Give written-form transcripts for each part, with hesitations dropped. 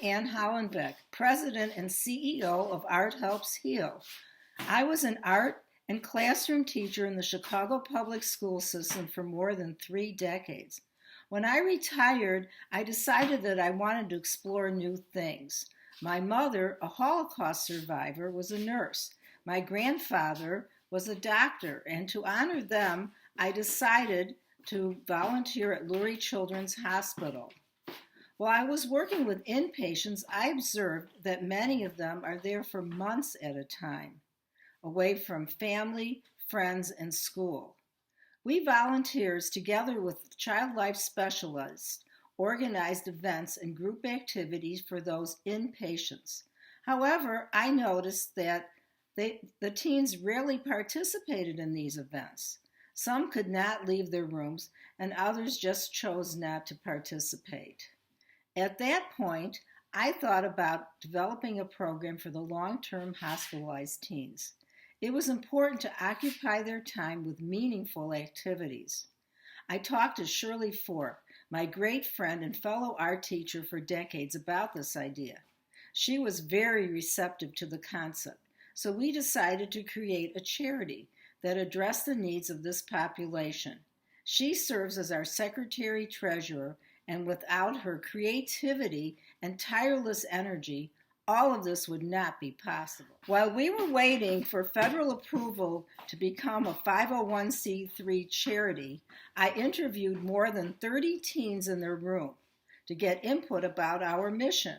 Anne Hollenbeck, President and CEO of Art Helps Heal. I was an art and classroom teacher in the Chicago public school system for more than 3 decades. When I retired, I decided that I wanted to explore new things. My mother, a Holocaust survivor, was a nurse. My grandfather was a doctor, and to honor them, I decided to volunteer at Lurie Children's Hospital. While I was working with inpatients, I observed that many of them are there for months at a time, away from family, friends, and school. We volunteers, together with child life specialists, organized events and group activities for those inpatients. However, I noticed that the teens rarely participated in these events. Some could not leave their rooms, and others just chose not to participate. At that point, I thought about developing a program for the long-term hospitalized teens. It was important to occupy their time with meaningful activities. I talked to Shirley Fork, my great friend and fellow art teacher for decades, about this idea. She was very receptive to the concept, so we decided to create a charity that addressed the needs of this population. She serves as our secretary-treasurer, and without her creativity and tireless energy, all of this would not be possible. While we were waiting for federal approval to become a 501c3 charity, I interviewed more than 30 teens in their room to get input about our mission.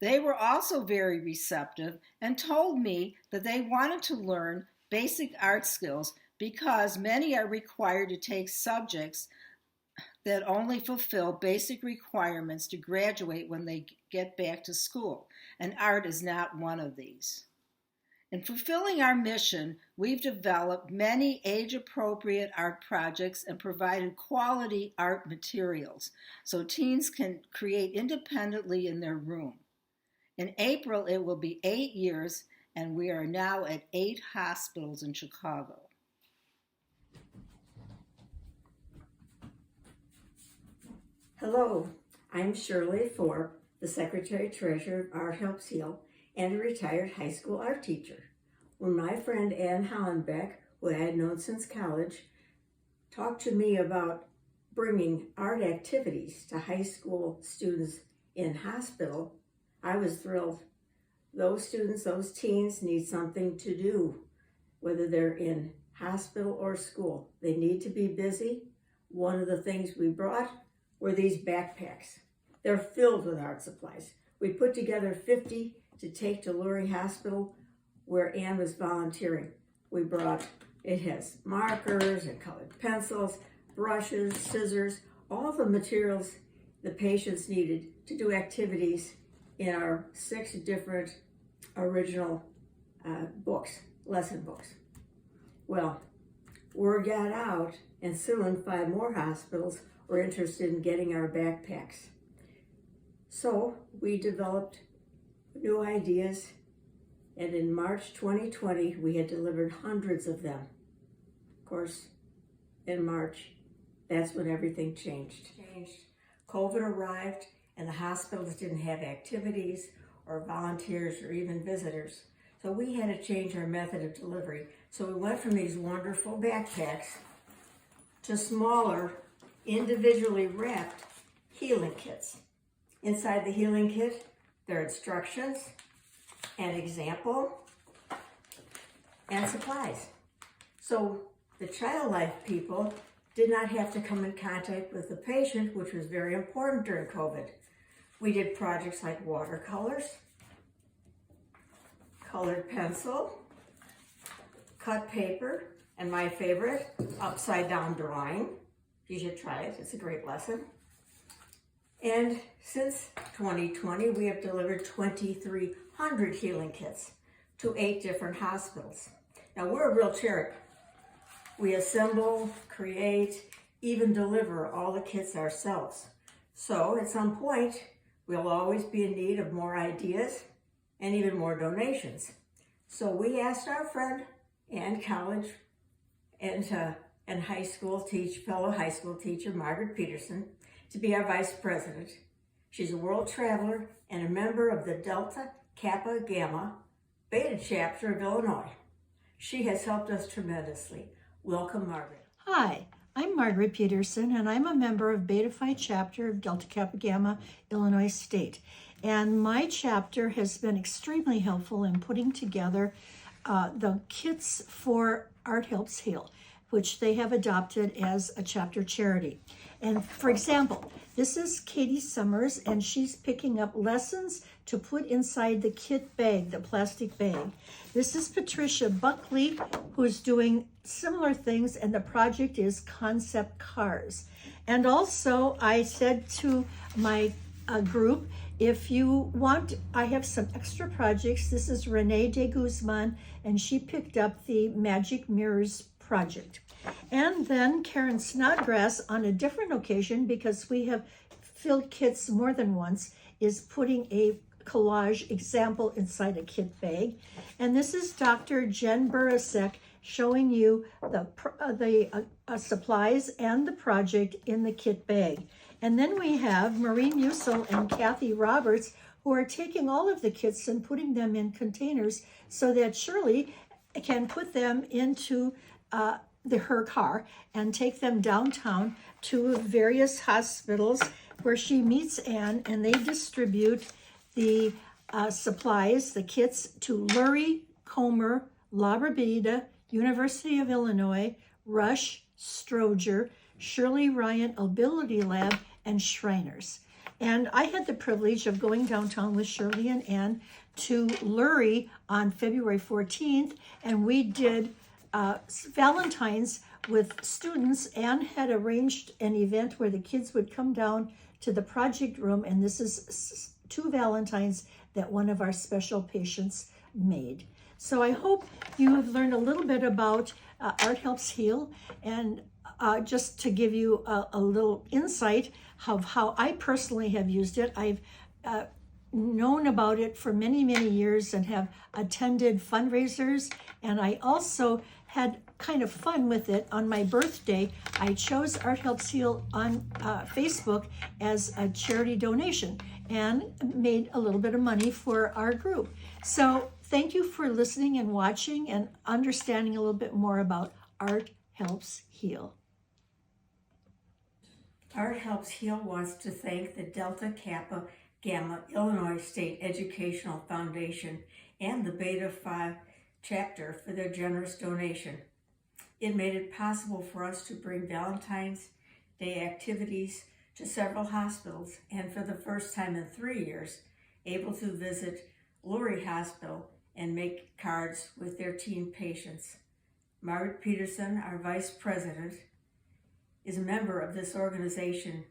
They were also very receptive and told me that they wanted to learn basic art skills because many are required to take subjects that only fulfill basic requirements to graduate when they get back to school, and art is not one of these. In fulfilling our mission, we've developed many age-appropriate art projects and provided quality art materials so teens can create independently in their room. In April, it will be 8 years, and we are now at 8 hospitals in Chicago. Hello, I'm Shirley Fork, the Secretary-Treasurer of Art Helps Heal and a retired high school art teacher. When my friend Anne Hollenbeck, who I had known since college, talked to me about bringing art activities to high school students in hospital, I was thrilled. Those students, those teens need something to do, whether they're in hospital or school. They need to be busy. One of the things we brought were these backpacks. They're filled with art supplies. We put together 50 to take to Lurie Hospital where Anne was volunteering. It has markers and colored pencils, brushes, scissors, all the materials the patients needed to do activities in our 6 different original lesson books. Well, word got out, and soon 5 more hospitals were interested in getting our backpacks. So we developed new ideas, and in March 2020, we had delivered hundreds of them. Of course, in March, that's when everything changed. COVID arrived, and the hospitals didn't have activities or volunteers or even visitors. So we had to change our method of delivery. So we went from these wonderful backpacks to smaller, individually wrapped healing kits. Inside the healing kit, there are instructions, an example, and supplies. So the child life people did not have to come in contact with the patient, which was very important during COVID. We did projects like watercolors, colored pencil, cut paper, and my favorite, upside down drawing. You should try it, it's a great lesson. And since 2020, we have delivered 2,300 healing kits to 8 different hospitals. Now we're a real charity. We assemble, create, even deliver all the kits ourselves. So at some point, we'll always be in need of more ideas and even more donations. So we asked our friend and college and fellow high school teacher, Margaret Peterson, to be our vice president She's a world traveler and a member of the Delta Kappa Gamma Beta chapter of Illinois. She has helped us tremendously. Welcome, Margaret. Hi, I'm Margaret Peterson, and I'm a member of Beta Phi chapter of Delta Kappa Gamma, Illinois State. And my chapter has been extremely helpful in putting together the kits for Art Helps Heal, which they have adopted as a chapter charity. And for example, this is Katie Summers, and she's picking up lessons to put inside the kit bag, the plastic bag. This is Patricia Buckley, who's doing similar things, and the project is Concept Cars. And also, I said to my group, if you want, I have some extra projects. This is Renee de Guzman, and she picked up the Magic Mirrors project. And then Karen Snodgrass, on a different occasion, because we have filled kits more than once, is putting a collage example inside a kit bag. And this is Dr. Jen Burasek showing you the supplies and the project in the kit bag. And then we have Marie Musil and Kathy Roberts, who are taking all of the kits and putting them in containers so that Shirley can put them into her car and take them downtown to various hospitals where she meets Anne, and they distribute the supplies, the kits, to Lurie, Comer, La Rabida, University of Illinois, Rush, Stroger, Shirley Ryan Ability Lab, and Shriners. And I had the privilege of going downtown with Shirley and Anne to Lurie on February 14th, and we did Valentine's with students. Anne had arranged an event where the kids would come down to the project room, and this is 2 Valentines that one of our special patients made. So I hope you have learned a little bit about Art Helps Heal, and just to give you a little insight of how I personally have used it. I've known about it for many, many years and have attended fundraisers, and I also had kind of fun with it. On my birthday, I chose Art Helps Heal on Facebook as a charity donation and made a little bit of money for our group. So thank you for listening and watching and understanding a little bit more about Art Helps Heal. Art Helps Heal wants to thank the Delta Kappa Gamma Illinois State Educational Foundation and the Beta Phi chapter for their generous donation. It made it possible for us to bring Valentine's Day activities to several hospitals, and for the first time in 3 years, able to visit Lurie Hospital and make cards with their teen patients. Margaret Peterson, our vice president, is a member of this organization,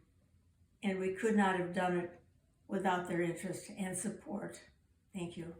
and we could not have done it without their interest and support. Thank you.